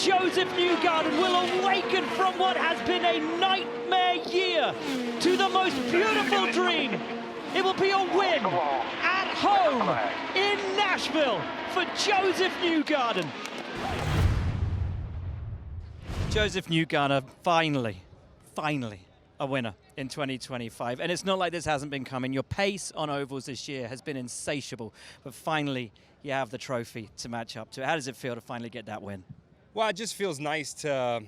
Josef Newgarden will awaken from what has been a nightmare year to the most beautiful dream. It will be a win at home in Nashville for Josef Newgarden. Josef Newgarden, finally a winner in 2025. And it's not like this hasn't been coming. Your pace on ovals this year has been insatiable, but finally you have the trophy to match up to. How does it feel to finally get that win? Well, it just feels nice to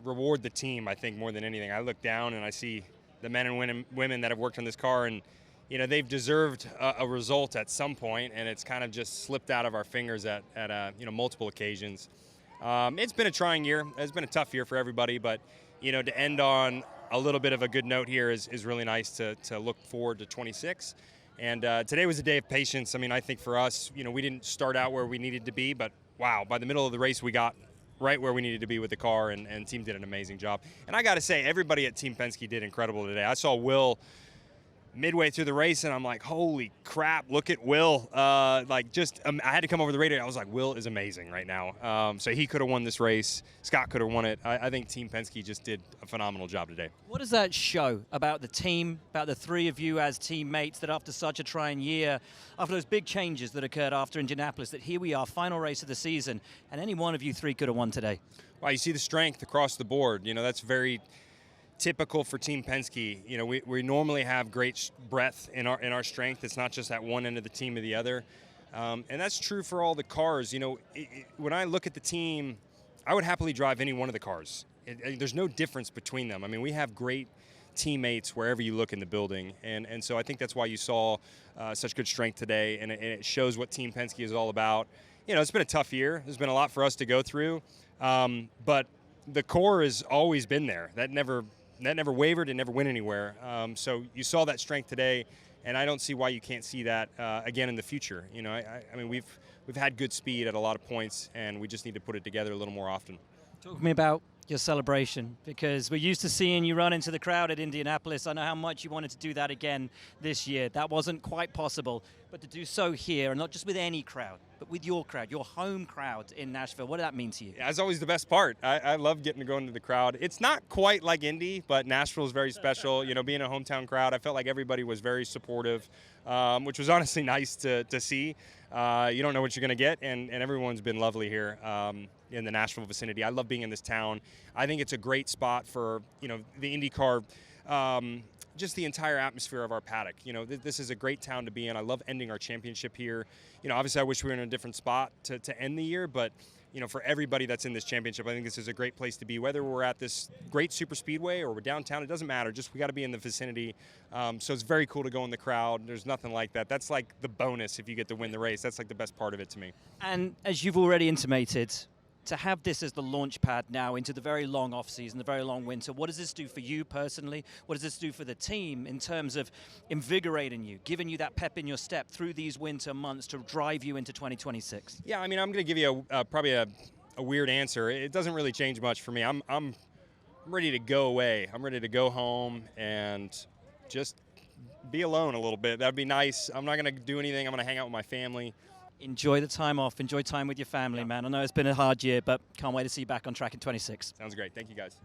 reward the team, I think, more than anything. I look down and I see the men and women that have worked on this car, and you know, they've deserved a result at some point, and it's kind of just slipped out of our fingers at multiple occasions. It's been a trying year. It's been a tough year for everybody, but you know, to end on a little bit of a good note here is really nice to look forward to 26. And today was a day of patience. I mean, I think for us, you know, we didn't start out where we needed to be, but wow, by the middle of the race, we got right where we needed to be with the car, and team did an amazing job. And I got to say, everybody at Team Penske did incredible today. I saw Will midway through the race, and I'm like, holy crap, look at Will. I had to come over the radio. I was like, Will is amazing right now. So he could have won this race. Scott could have won it. I think Team Penske just did a phenomenal job today. What does that show about the team, about the three of you as teammates, that after such a trying year, after those big changes that occurred after Indianapolis, that here we are, final race of the season, and any one of you three could have won today? Well, you see the strength across the board. You know, that's very typical for Team Penske. You know, we normally have great breadth in our strength. It's not just at one end of the team or the other. And that's true for all the cars. You know, when I look at the team, I would happily drive any one of the cars. There's no difference between them. I mean, we have great teammates wherever you look in the building. And so I think that's why you saw such good strength today. And it shows what Team Penske is all about. You know, it's been a tough year. There's been a lot for us to go through. But the core has always been there. That never wavered and never went anywhere. So you saw that strength today, and I don't see why you can't see that again in the future. You know, I mean, we've had good speed at a lot of points, and we just need to put it together a little more often. Talk to me about your celebration, because we're used to seeing you run into the crowd at Indianapolis. I know how much you wanted to do that again this year. That wasn't quite possible, but to do so here, and not just with any crowd, but with your crowd, your home crowd in Nashville, what did that mean to you? That's always the best part. I love getting to go into the crowd. It's not quite like Indy, but Nashville is very special. You know, being a hometown crowd, I felt like everybody was very supportive, which was honestly nice to see. You don't know what you're going to get, and everyone's been lovely here in the Nashville vicinity. I love being in this town. I think it's a great spot for, you know, the IndyCar, just the entire atmosphere of our paddock. You know, this is a great town to be in. I love ending our championship here. You know, obviously I wish we were in a different spot to end the year, but you know, for everybody that's in this championship, I think this is a great place to be. Whether we're at this great super speedway or we're downtown, it doesn't matter. Just we got to be in the vicinity. So it's very cool to go in the crowd. There's nothing like that. That's like the bonus if you get to win the race. That's like the best part of it to me. And as you've already intimated, to have this as the launch pad now into the very long off-season, the very long winter, what does this do for you personally? What does this do for the team in terms of invigorating you, giving you that pep in your step through these winter months to drive you into 2026? Yeah, I mean, I'm going to give you probably a weird answer. It doesn't really change much for me. I'm ready to go away. I'm ready to go home and just be alone a little bit. That'd be nice. I'm not going to do anything. I'm going to hang out with my family. Enjoy the time off. Enjoy time with your family, yeah. Man. I know it's been a hard year, but can't wait to see you back on track in 26. Sounds great. Thank you, guys.